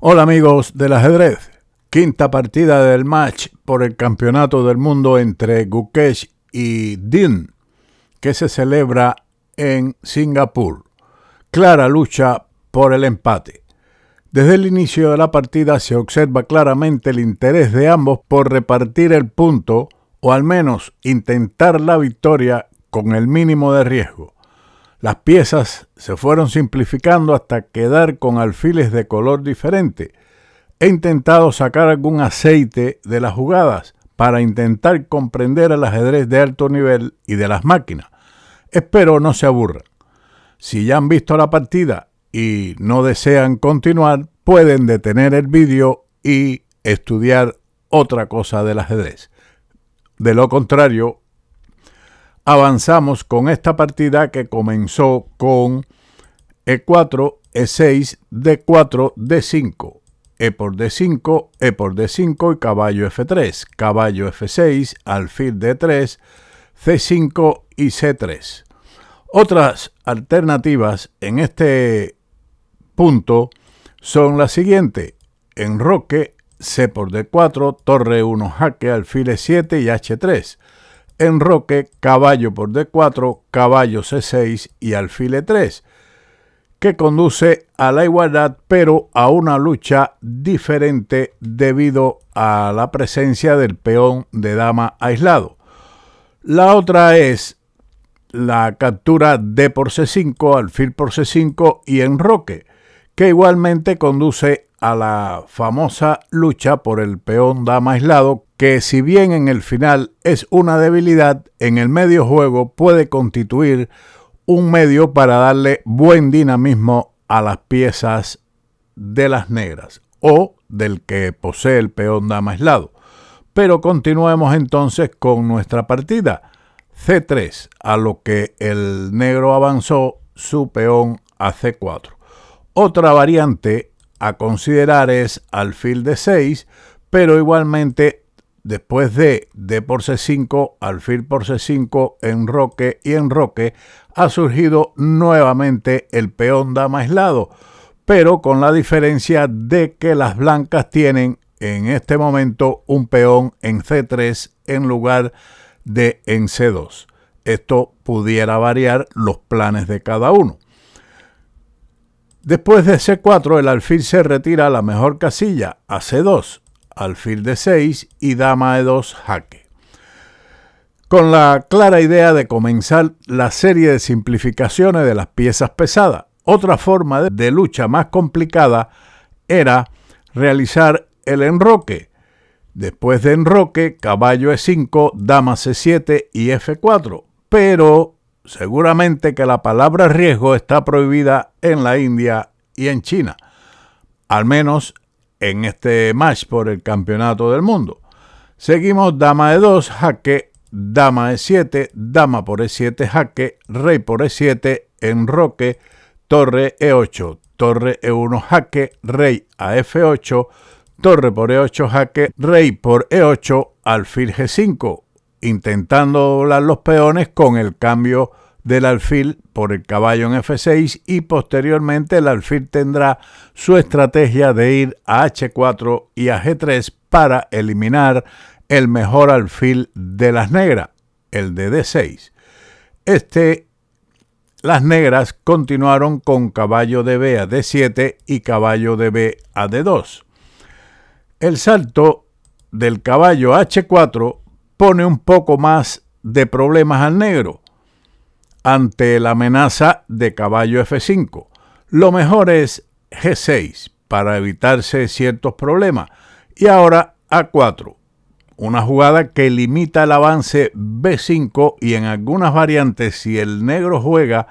Hola amigos del ajedrez, quinta partida del match por el campeonato del mundo entre Gukesh y Dean, que se celebra en Singapur. Clara lucha por el empate. Desde el inicio de la partida se observa claramente el interés de ambos por repartir el punto o al menos intentar la victoria con el mínimo de riesgo. Las piezas se fueron simplificando hasta quedar con alfiles de color diferente. He intentado sacar algún aceite de las jugadas para intentar comprender el ajedrez de alto nivel y de las máquinas. Espero no se aburran. Si ya han visto la partida y no desean continuar, pueden detener el vídeo y estudiar otra cosa del ajedrez. De lo contrario, avanzamos con esta partida que comenzó con E4, E6, D4, D5, E por D5, E por D5 y caballo F3, caballo F6, alfil D3, C5 y C3. Otras alternativas en este punto son las siguientes: enroque, C por D4, torre 1 jaque, alfil E7 y H3. Enroque, caballo por D4, caballo C6 y alfil E3, que conduce a la igualdad pero a una lucha diferente debido a la presencia del peón de dama aislado. La otra es la captura D por C5, alfil por C5 y enroque, que igualmente conduce a la famosa lucha por el peón dama aislado, que si bien en el final es una debilidad, en el medio juego puede constituir un medio para darle buen dinamismo a las piezas de las negras o del que posee el peón dama aislado. Pero continuemos entonces con nuestra partida. C3, a lo que el negro avanzó su peón a C4. Otra variante a considerar es alfil D6, pero igualmente después de D por C5, alfil por C5, enroque y enroque, ha surgido nuevamente el peón dama aislado, pero con la diferencia de que las blancas tienen en este momento un peón en C3 en lugar de en C2. Esto pudiera variar los planes de cada uno. Después de C4, el alfil se retira a la mejor casilla, a C2, alfil D6 y dama E2 jaque. Con la clara idea de comenzar la serie de simplificaciones de las piezas pesadas, otra forma de lucha más complicada era realizar el enroque. Después de enroque, caballo E5, dama C7 y F4, pero seguramente que la palabra riesgo está prohibida en la India y en China, al menos en este match por el campeonato del mundo. Seguimos dama E2 jaque, dama E7, dama por E7 jaque, rey por E7, enroque, torre E8, torre E1 jaque, rey a F8, torre por E8 jaque, rey por E8, alfil G5, intentando doblar los peones con el cambio del alfil por el caballo en F6 y posteriormente el alfil tendrá su estrategia de ir a H4 y a G3 para eliminar el mejor alfil de las negras, el de D6. Las negras continuaron con caballo de B a D7 y caballo de B a D2. El salto del caballo a H4 pone un poco más de problemas al negro ante la amenaza de caballo F5. Lo mejor es G6 para evitarse ciertos problemas. Y ahora A4, una jugada que limita el avance B5 y en algunas variantes, si el negro juega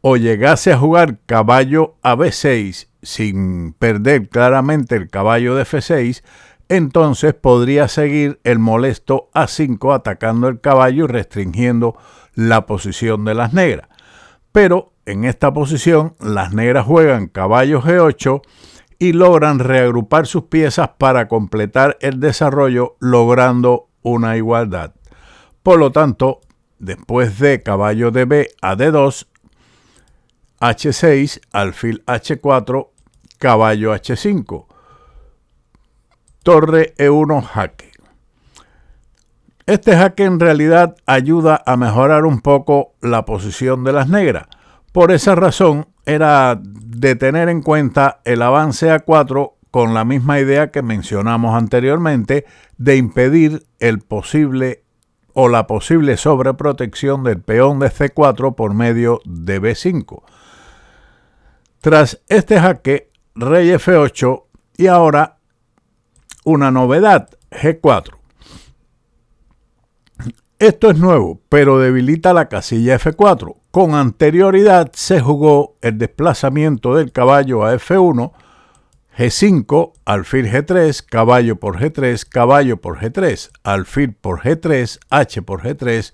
o llegase a jugar caballo a B6 sin perder claramente el caballo de F6, entonces podría seguir el molesto A5 atacando el caballo y restringiendo la posición de las negras. Pero en esta posición las negras juegan caballo G8 y logran reagrupar sus piezas para completar el desarrollo, logrando una igualdad. Por lo tanto, después de caballo de B a D2, H6, alfil H4, caballo H5. torre E1 jaque. Este jaque en realidad ayuda a mejorar un poco la posición de las negras. Por esa razón era de tener en cuenta el avance A4 con la misma idea que mencionamos anteriormente de impedir la posible sobreprotección del peón de C4 por medio de B5. Tras este jaque, rey F8 y ahora una novedad, G4. Esto es nuevo, pero debilita la casilla F4. Con anterioridad se jugó el desplazamiento del caballo a F1, G5, alfil G3, caballo por G3, caballo por G3, alfil por G3, H por G3,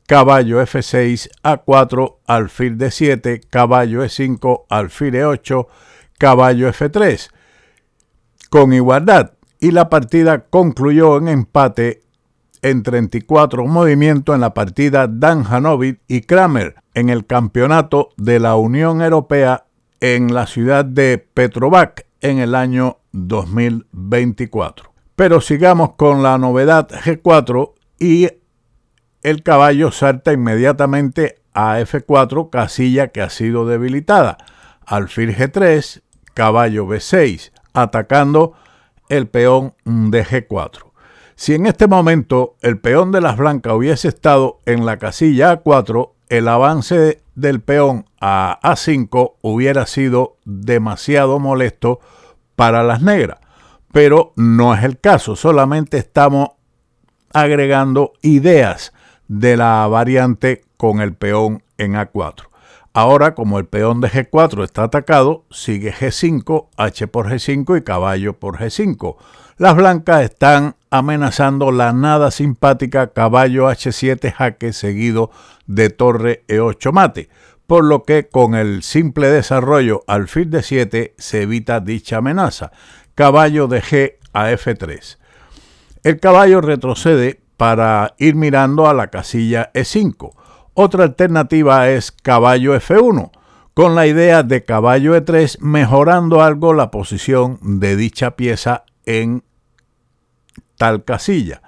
caballo F6, A4, alfil D7, caballo E5, alfil E8, caballo F3, con igualdad, y la partida concluyó en empate en 34 movimientos en la partida Damjanovic y Kramer en el campeonato de la Unión Europea en la ciudad de Petrovac en el año 2024. Pero sigamos con la novedad G4 y el caballo salta inmediatamente a F4, casilla que ha sido debilitada. Alfil G3, caballo B6, atacando el peón de G4. Si en este momento el peón de las blancas hubiese estado en la casilla A4, el avance del peón a A5 hubiera sido demasiado molesto para las negras. Pero no es el caso, solamente estamos agregando ideas de la variante con el peón en A4. Ahora, como el peón de G4 está atacado, sigue G5, H por G5 y caballo por G5. Las blancas están amenazando la nada simpática caballo H7 jaque seguido de torre E8 mate, por lo que con el simple desarrollo alfil D7 se evita dicha amenaza. Caballo de G a F3. El caballo retrocede para ir mirando a la casilla E5. Otra alternativa es caballo F1, con la idea de caballo E3 mejorando algo la posición de dicha pieza en tal casilla.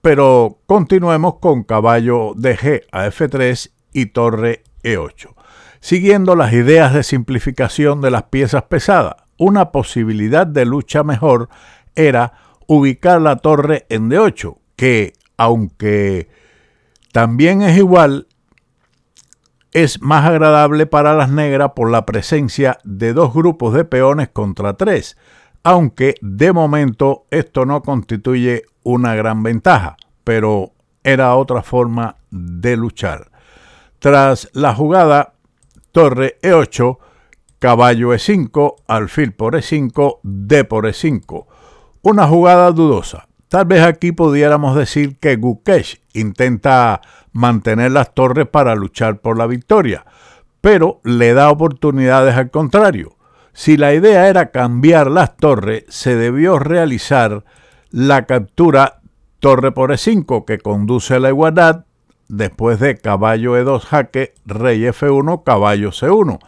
Pero continuemos con caballo de G a F3 y torre E8. Siguiendo las ideas de simplificación de las piezas pesadas, una posibilidad de lucha mejor era ubicar la torre en D8, que aunque también es igual, es más agradable para las negras por la presencia de dos grupos de peones contra tres, aunque de momento esto no constituye una gran ventaja, pero era otra forma de luchar. Tras la jugada torre E8, caballo E5, alfil por E5, D por E5, una jugada dudosa. Tal vez aquí pudiéramos decir que Gukesh intenta mantener las torres para luchar por la victoria, pero le da oportunidades al contrario. Si la idea era cambiar las torres, se debió realizar la captura torre por E5 que conduce a la igualdad, después de caballo E2 jaque, rey F1, caballo C1,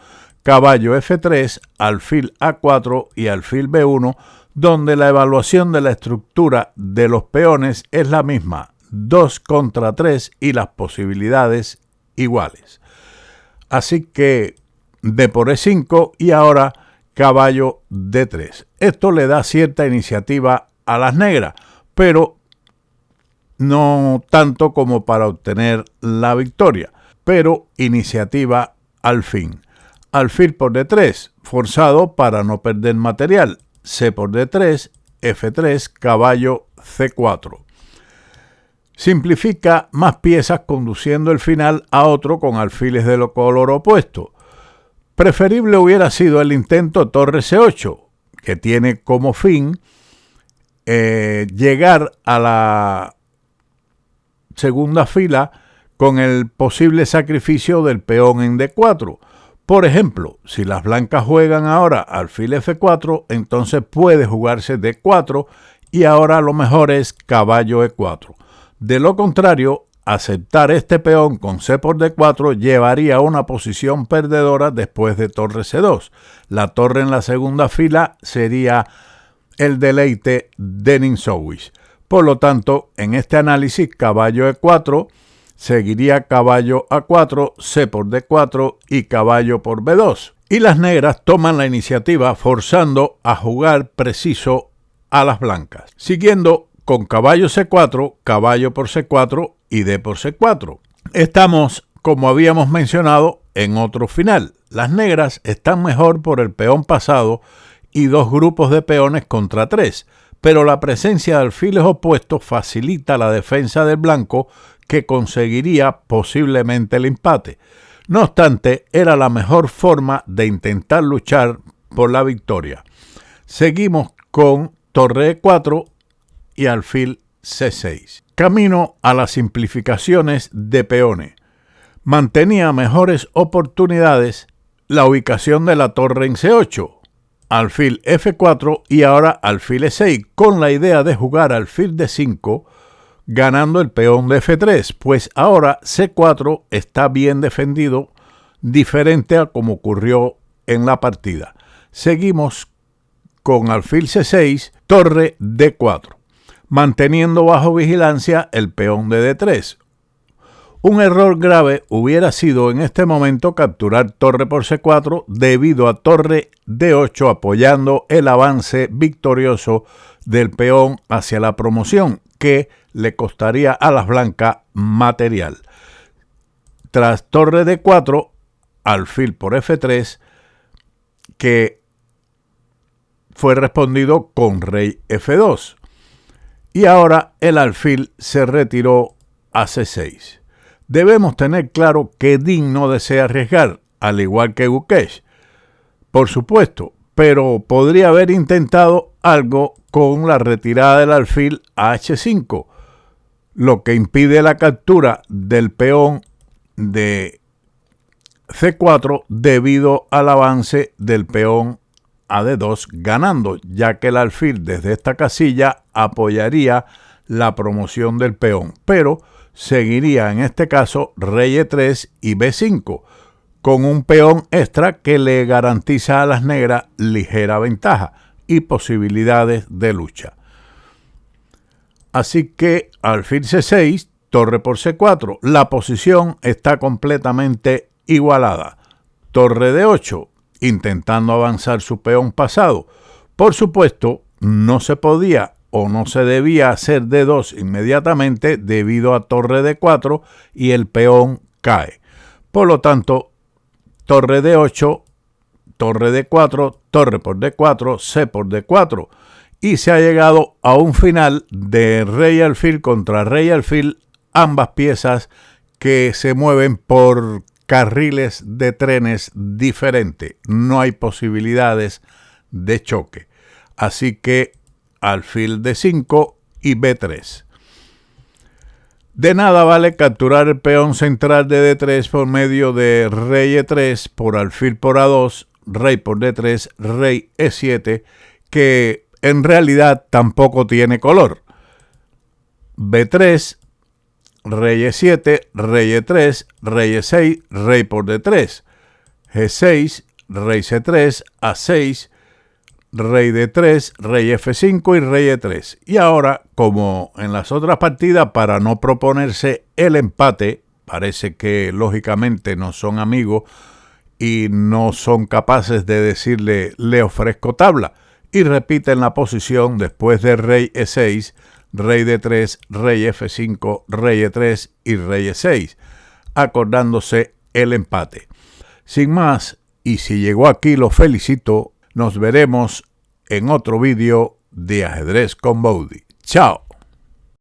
caballo F3, alfil A4 y alfil B1, donde la evaluación de la estructura de los peones es la misma, 2 contra 3 y las posibilidades iguales. Así que D por E5 y ahora caballo D3. Esto le da cierta iniciativa a las negras, pero no tanto como para obtener la victoria, pero iniciativa al fin. Alfil por D3, forzado para no perder material. C por D3, F3, caballo C4. Simplifica más piezas conduciendo el final a otro con alfiles de color opuesto. Preferible hubiera sido el intento torre C8, que tiene como fin llegar a la segunda fila con el posible sacrificio del peón en D4. Por ejemplo, si las blancas juegan ahora alfil F4, entonces puede jugarse D4 y ahora lo mejor es caballo E4. De lo contrario, aceptar este peón con C por D4 llevaría a una posición perdedora después de torre C2. La torre en la segunda fila sería el deleite de Ninsowish. Por lo tanto, en este análisis, caballo E4 seguiría caballo A4, C por D4 y caballo por B2. Y las negras toman la iniciativa forzando a jugar preciso a las blancas, siguiendo con caballo C4, caballo por C4 y D por C4. Estamos, como habíamos mencionado, en otro final. Las negras están mejor por el peón pasado y dos grupos de peones contra tres, pero la presencia de alfiles opuestos facilita la defensa del blanco, que conseguiría posiblemente el empate. No obstante, era la mejor forma de intentar luchar por la victoria. Seguimos con torre E4 y alfil C6. Camino a las simplificaciones de peones. Mantenía mejores oportunidades la ubicación de la torre en C8, alfil F4 y ahora alfil E6, con la idea de jugar alfil D5, ganando el peón de F3, pues ahora C4 está bien defendido, diferente a como ocurrió en la partida. Seguimos con alfil C6, torre D4, manteniendo bajo vigilancia el peón de D3. Un error grave hubiera sido en este momento capturar torre por C4 debido a torre D8 apoyando el avance victorioso del peón hacia la promoción, que le costaría a las blancas material. Tras torre D4, alfil por F3, que fue respondido con rey F2. Y ahora el alfil se retiró a C6. Debemos tener claro que Dean no desea arriesgar, al igual que Gukesh, por supuesto, pero podría haber intentado algo con la retirada del alfil a H5, lo que impide la captura del peón de C4 debido al avance del peón a D2 ganando, ya que el alfil desde esta casilla apoyaría la promoción del peón, pero seguiría en este caso rey E3 y B5, con un peón extra que le garantiza a las negras ligera ventaja y posibilidades de lucha. Así que alfil C6, torre por C4, la posición está completamente igualada. Torre D8, intentando avanzar su peón pasado. Por supuesto, no se podía o no se debía hacer D2 inmediatamente debido a torre D4 y el peón cae. Por lo tanto, torre D8, torre D4, torre por D4, C por D4. Y se ha llegado a un final de rey alfil contra rey alfil, ambas piezas que se mueven por carriles de trenes diferentes. No hay posibilidades de choque. Así que alfil D5 y B3. De nada vale capturar el peón central de D3 por medio de rey E3 por alfil por A2, rey por D3, rey E7, que en realidad tampoco tiene color. B3, rey E7, rey E3, rey E6, rey por D3, G6, rey C3, A6, rey D3, rey F5 y rey E3. Y ahora, como en las otras partidas, para no proponerse el empate, parece que lógicamente no son amigos y no son capaces de decirle le ofrezco tabla, y repiten la posición después de rey E6, rey D3, rey F5, rey E3 y rey E6, acordándose el empate. Sin más, y si llegó aquí lo felicito. Nos veremos en otro vídeo de Ajedrez con Bowdy. ¡Chao!